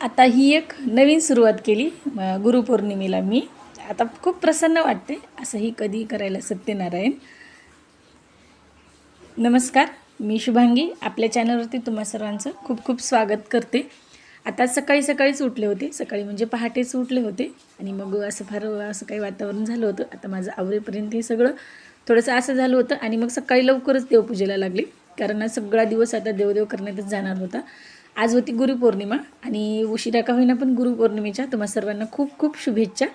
आता ही एक नवीन सुरुवात केली गुरुपौर्णिमेला मी. आता खूप प्रसन्न वाटते असंही कधी करायला सत्यनारायण. नमस्कार, मी शुभांगी. आपल्या चॅनलवरती तुम्हा सर्वांचं खूप खूप स्वागत करते. आता सकाळीच उठले होते. सकाळी म्हणजे पहाटेच उठले होते आणि मग असं असं काही वातावरण झालं होतं. आता माझं आवरेपर्यंत हे सगळं थोडंसं असं झालं होतं आणि मग सकाळी लवकरच देवपूजेला लागली, कारण सगळा दिवस आता देवदेव करण्यातच जाणार होता. आज होती गुरुपौर्णिमा आणि उशिरा का होईना पण गुरुपौर्णिमेच्या तुम्हा सर्वांना खूप खूप शुभेच्छा.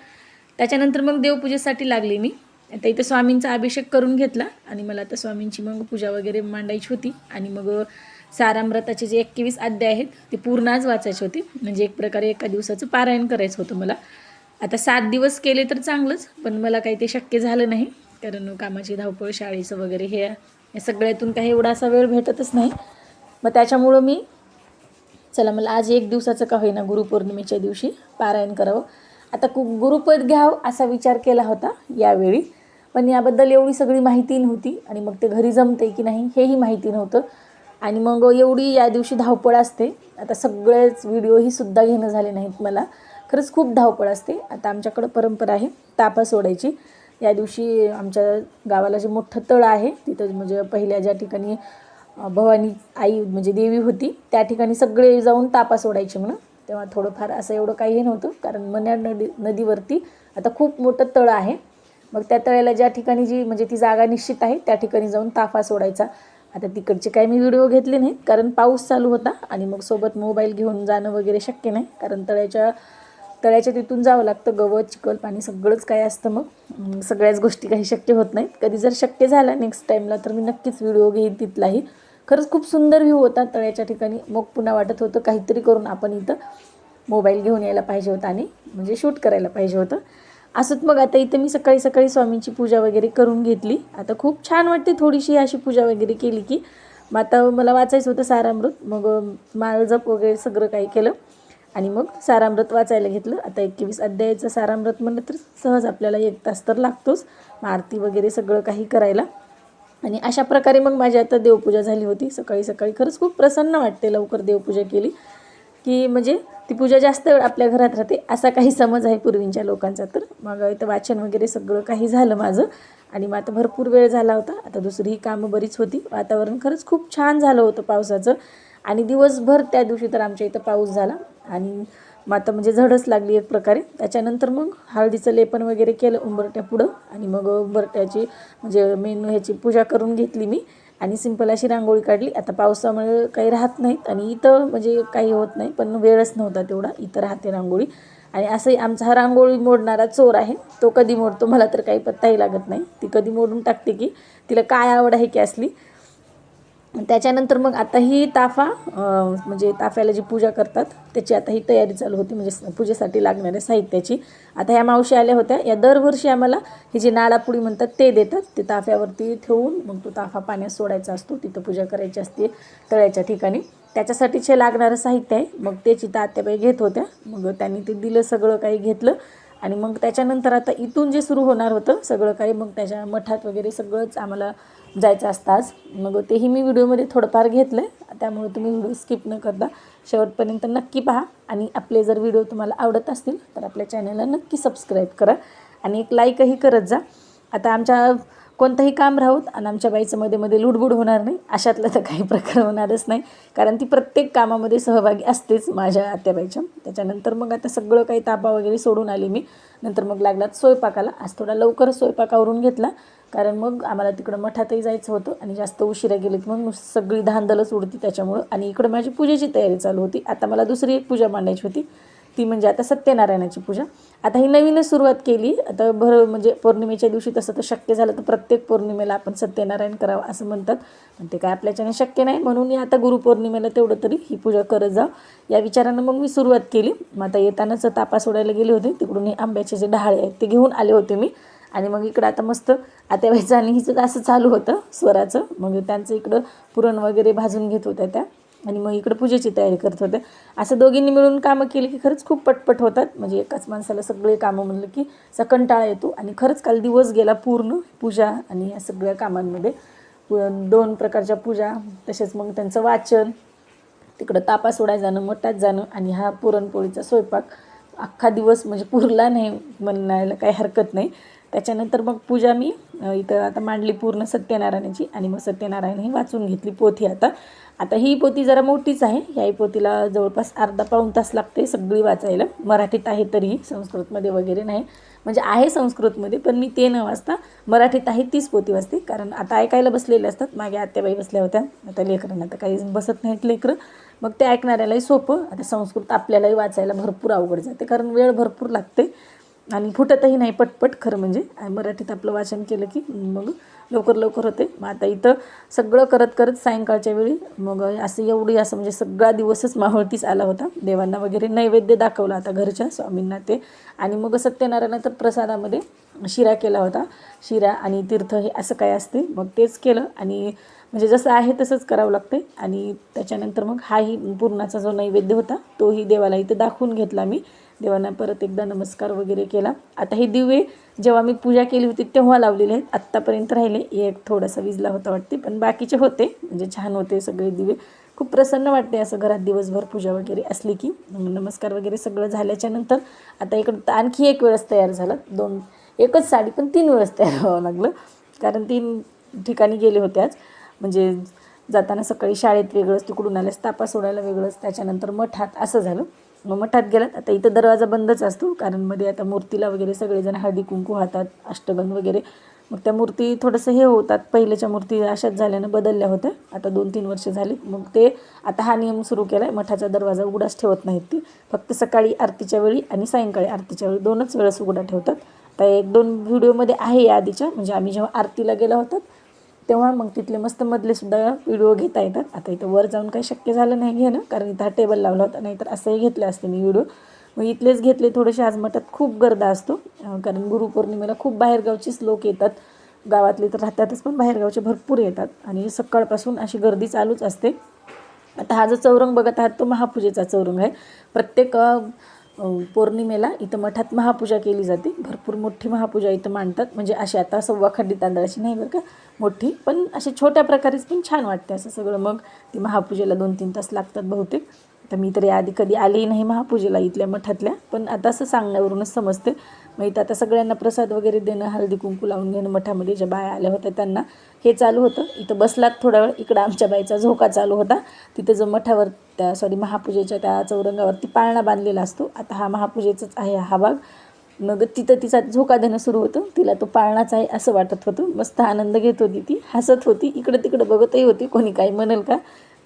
त्याच्यानंतर मग देवपूजेसाठी लागले मी. आता इथं स्वामींचा अभिषेक करून घेतला आणि मला आता स्वामींची मग पूजा वगैरे मांडायची होती आणि मग सारामृताचे जे 21 अध्याय आहेत ते पूर्ण आज वाचायचे होते. म्हणजे एक प्रकारे एका दिवसाचं पारायण करायचं होतं मला. आता 7 दिवस केले तर चांगलंच, पण मला काही ते शक्य झालं नाही, कारण कामाची धावपळ, शाळेचं वगैरे हे सगळ्यातून काही एवढा असा वेळ भेटतच नाही. मग त्याच्यामुळं मी मला आज एक दिवसाचं का होईना गुरुपौर्णिमेच्या दिवशी पारायण करावं. आता गुरुपद घ्यावं असा विचार केला होता यावेळी, पण याबद्दल एवढी सगळी माहिती नव्हती आणि मग ते घरी जमते की नाही हेही माहिती नव्हतं. आणि मग एवढी या दिवशी धावपळ असते. आता सगळेच व्हिडिओही सुद्धा घेणं झाले नाहीत मला. खरंच खूप धावपळ असते. आता आमच्याकडं परंपरा आहे तापा सोडायची. या दिवशी आमच्या गावाला जे मोठं तळं आहे तिथं, म्हणजे पहिल्या ज्या ठिकाणी भवानी आई म्हणजे देवी होती त्या ठिकाणी सगळे जाऊन तापा सोडायचे म्हणून. तेव्हा थोडंफार असं एवढं काही नव्हतं, कारण मन्याड नदीवरती आता खूप मोठं तळं आहे. मग त्या तळ्याला ज्या ठिकाणी म्हणजे ती जागा निश्चित आहे त्या ठिकाणी जाऊन ताफा सोडायचा. आता तिकडचे काही मी व्हिडिओ घेतले नाहीत, कारण पाऊस चालू होता आणि मग सोबत मोबाईल घेऊन जाणं वगैरे शक्य नाही, कारण तळ्याच्या तिथून जावं लागतं. गवत, चिखल, पाणी सगळंच काय असतं. मग सगळ्याच गोष्टी काही शक्य होत नाहीत. कधी जर शक्य झालं नेक्स्ट टाईमला तर मी नक्कीच व्हिडिओ घेईन तिथलाही. खरंच खूप सुंदर व्ह्यू होता तळ्याच्या ठिकाणी. मग पुन्हा वाटत होतं काहीतरी करून आपण इथं मोबाईल घेऊन यायला पाहिजे होता आणि म्हणजे शूट करायला पाहिजे होतं. असंच मग आता इथं मी सकाळी स्वामींची पूजा वगैरे करून घेतली. आता खूप छान वाटते थोडीशी अशी पूजा वगैरे केली की. मग आता मला वाचायचं होतं सारामृत. मग माळजप वगैरे सगळं काही केलं आणि मग सारामृत वाचायला घेतलं. आता 21 अध्यायाचं सारामृत म्हणलं तर सहज आपल्याला 1 तास तर लागतोच, आरती वगैरे सगळं काही करायला. आणि अशा प्रकारे मग माझी आता देवपूजा झाली होती सकाळी. खरंच खूप प्रसन्न वाटते लवकर देवपूजा केली की, म्हणजे ती पूजा जास्त वेळ आपल्या घरात राहते असा काही समज आहे पूर्वींच्या लोकांचा. तर मग इथं वाचन वगैरे सगळं काही झालं माझं आणि मग आता भरपूर वेळ झाला होता. आता दुसरीही कामं बरीच होती. वातावरण खरंच खूप छान झालं होतं पावसाचं आणि दिवसभर त्या दिवशी तर आमच्या इथं पाऊस झाला आणि मग आता म्हणजे झडच लागली एक प्रकारे. त्याच्यानंतर मग हळदीचं लेपन वगैरे केलं उंबरट्यापुढं आणि मग उंबरट्याची म्हणजे मेन ह्याची पूजा करून घेतली मी आणि सिंपल अशी रांगोळी काढली. आता पावसामुळे काही राहत नाहीत आणि इथं म्हणजे काही होत नाही, पण वेळच नव्हता तेवढा. इथं राहते रांगोळी आणि असंही आमचा हा रांगोळी मोडणारा चोर आहे. तो कधी मोडतो मला तर काही पत्ताही लागत नाही. ती कधी मोडून टाकते की तिला काय आवड आहे की असली. त्याच्यानंतर मग आता ही ताफा म्हणजे ताफ्याला जी पूजा करतात त्याची आता ही तयारी चालू होती, म्हणजे पूजेसाठी लागणाऱ्या साहित्याची. आता ह्या मावशी आल्या होत्या. या दरवर्षी आम्हाला ही जी नाळापुडी म्हणतात ते देतात. ते ताफ्यावरती ठेवून मग तो ताफा पाण्यात सोडायचा असतो. तिथं पूजा करायची असते तळ्याच्या ठिकाणी. त्याच्यासाठीचे लागणारं साहित्य आहे. मग त्याची तात्याबाई घेत होत्या. मग त्यांनी ते दिलं, सगळं काही घेतलं आणि मग त्याच्यानंतर आता इथून जे सुरू होणार होतं सगळं काही, मग त्याच्या मठात वगैरे सगळंच आम्हाला जायचं असतं आज. मग तेही मी व्हिडिओमध्ये थोडंफार घेतलं आहे, त्यामुळे तुम्ही व्हिडिओ स्किप न करता शेवटपर्यंत नक्की पहा. आणि आपले जर व्हिडिओ तुम्हाला आवडत असतील तर आपल्या चॅनलला नक्की सबस्क्राईब करा आणि एक लाईकही करत जा. आता आमच्या कोणतंही काम राहूत आणि आमच्या बाईचं मध्ये लुडबुड होणार नाही अशातलं तर काही प्रकार होणारच नाही, कारण ती प्रत्येक कामामध्ये सहभागी असतेच माझ्या आत्याबाईच्या. त्याच्यानंतर मग आता सगळं काही तापा वगैरे सोडून आली मी. नंतर मग लागलात स्वयंपाकाला. आज थोडा लवकरच स्वयंपाक आवरून घेतला, कारण मग आम्हाला तिकडं मठातही जायचं होतं आणि जास्त उशिरा गेले की मग सगळी धांदलच उडती त्याच्यामुळं. आणि इकडं माझी पूजेची तयारी चालू होती. आता मला दुसरी एक पूजा मांडायची होती, ती म्हणजे आता सत्यनारायणाची पूजा. आता ही नवीनच सुरुवात केली. आता म्हणजे पौर्णिमेच्या दिवशी तसं तर शक्य झालं तर प्रत्येक पौर्णिमेला आपण सत्यनारायण करावं असं म्हणतात, पण ते काय आपल्याच्याने शक्य नाही. म्हणून आता गुरुपौर्णिमेला तेवढं तरी ही पूजा करत जा या विचारानं मग मी सुरुवात केली. मग आता येतानाच तापा सोडायला गेले होते, तिकडून हे आंब्याचे जे डहाळे आहेत ते घेऊन आले होते मी. आणि मग इकडं आता मस्त आत्याबाईचं आणि हिचं असं चालू होतं स्वराचं. मग त्यांचं इकडं पुरण वगैरे भाजून घेत होत्या त्या आणि मग इकडं पूजेची तयारी करत होत्या. असं दोघींनी मिळून कामं केली की खरंच खूप पटपट होतात. म्हणजे एकाच माणसाला सगळे कामं म्हणलं की कंटाळा येतो. आणि खरंच काल दिवस गेला पूर्ण पूजा आणि या सगळ्या कामांमध्ये. 2 प्रकारच्या पूजा, तसेच मग त्यांचं वाचन तिकडं तापा सोडायला जाणं, मठात जाणं आणि हा पुरणपोळीचा स्वयंपाक अख्खा दिवस म्हणजे पुरला नाही म्हणायला काही हरकत नाही. त्याच्यानंतर मग पूजा मी इथं आता मांडली पूर्ण सत्यनारायणाची आणि मग सत्यनारायण ही वाचून घेतली पोथी. आता ही पोथी जरा मोठीच आहे. ह्याही पोथीला जवळपास अर्धा पाऊण तास लागते सगळी वाचायला. मराठीत आहे तरीही, संस्कृतमध्ये वगैरे नाही. म्हणजे आहे संस्कृतमध्ये, पण मी ते न वाचता मराठीत आहे तीच पोथी वाचते. कारण आता ऐकायला बसलेले असतात, मागे आत्याबाई बसल्या होत्या, आता लेकरांना तर काही बसत नाहीत लेकरं, मग ते ऐकणाऱ्यालाही सोपं. आता संस्कृत आपल्यालाही वाचायला भरपूर अवघड जाते, कारण वेळ भरपूर लागते आणि फुटतही नाही पटपट. खरं म्हणजे मराठीत आपलं वाचन केलं की मग लवकर लवकर होते. मग आता इथं सगळं करत करत सायंकाळच्या वेळी मग असं म्हणजे सगळा दिवसच मावळतीच आला होता. देवांना वगैरे नैवेद्य दाखवला आता घरच्या स्वामींना ते, आणि मग सत्यनारायणाचा प्रसादामध्ये शिरा केला होता. शिरा आणि तीर्थ हे असं काय असते, मग तेच केलं. आणि म्हणजे जसं आहे तसंच करावं लागते. आणि त्याच्यानंतर मग हाही पूर्णाचा जो नैवेद्य होता तोही देवाला इथं दाखवून घेतला मी. देवांना परत एकदा नमस्कार वगैरे केला. आता हे दिवे जेव्हा मी पूजा केली होती तेव्हा लावलेले आहेत, आत्तापर्यंत राहिले. एक थोडासा विजला होता वाटते, पण बाकीचे होते, म्हणजे छान होते सगळे दिवे. खूप प्रसन्न वाटते असं घरात दिवसभर पूजा वगैरे असली की. नमस्कार वगैरे सगळं झाल्याच्या नंतर आता इकडं आणखी एक वेळेस तयार झालं. एकच साडी पण 3 वेळेस तयार व्हावं लागलं, कारण 3 ठिकाणी गेले होते आज. म्हणजे जाताना सकाळी शाळेत वेगळंच, तिकडून आल्यास तापा सोडायला वेगळंच, त्याच्यानंतर मठात असं झालं. मग मठात गेलात. आता इथं दरवाजा बंदच असतो, कारण मध्ये आता मूर्तीला वगैरे सगळेजण हळदी कुंकू वाहतात, अष्टगंध वगैरे. मग त्या मूर्ती थोडंसं हे होतात, पहिल्याच्या मूर्ती अशाच झाल्यानं बदलल्या होत्या, आता 2-3 वर्ष झाली. मग ते आता हा नियम सुरू केला आहे, मठाचा दरवाजा उघडाच ठेवत नाहीत ती, फक्त सकाळी आरतीच्या वेळी आणि सायंकाळी आरतीच्या वेळी 2च वेळेस उघडा ठेवतात. आता 1-2 व्हिडिओमध्ये आहे या आधीच्या, म्हणजे आम्ही जेव्हा आरतीला गेलो होतो तेव्हा मग तिथले मस्त मधलेसुद्धा व्हिडिओ घेता येतात. आता इथं वर जाऊन काही शक्य झालं नाही घेणं, कारण इथं हा टेबल लावला होता, नाहीतर असंही घेतले असते मी व्हिडिओ. मग इथलेच घेतले थोडेसे. आज मठात खूप गर्दा असतो, कारण गुरुपौर्णिमेला खूप बाहेरगावचेच लोक येतात. गावातले तर राहतातच, पण बाहेरगावचे भरपूर येतात आणि सकाळपासून अशी गर्दी चालूच असते. आता हा जो चौरंग बघत आहात तो महापूजेचा चौरंग आहे. प्रत्येक पौर्णिमेला इथं मठात महापूजा केली जाते. भरपूर मोठी महापूजा इथं मांडतात, म्हणजे अशी आता 1.25 खंडी तांदळाची नाही बरं का, मोठी, पण अशी छोट्या प्रकारेच पण छान वाटते असं सगळं. मग ती महापूजेला 2-3 तास लागतात बहुतेक. आता मी तरी आधी कधी आलेही नाही महापूजेला इथल्या मठातल्या, पण आता असं सांगण्यावरूनच समजते. मग इथं आता सगळ्यांना प्रसाद वगैरे देणं, हळदी कुंकू लावून घेणं, मठामध्ये ज्या बाया आल्या होत्या त्यांना हे चालू होतं. इथं बसलात थोडा वेळ, इकडं आमच्या बाईचा झोका चालू होता. तिथं जो मठावर महापूजेच्या त्या चौरंगावरती पाळणा बांधलेला असतो. आता हा महापूजेचाच आहे हा भाग. मग तिथं तिचा झोका देणं सुरू होतं. तिला तो पाळणाच आहे असं वाटत होतं. मस्त आनंद घेत होती ती, हसत होती, इकडं तिकडं बघतही होती, कोणी काही म्हणेल का,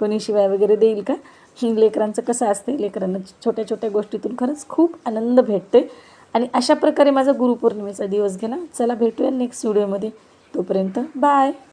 कोणी शिवाय वगैरे देईल का. लेकरांचं कसं असते, लेकरांना छोट्या छोट्या गोष्टीतून खरंच खूप आनंद भेटते. आणि अशा प्रकारे माझा गुरुपौर्णिमेचा दिवस गेला. चला भेटूया नेक्स्ट व्हिडिओमध्ये, तोपर्यंत बाय.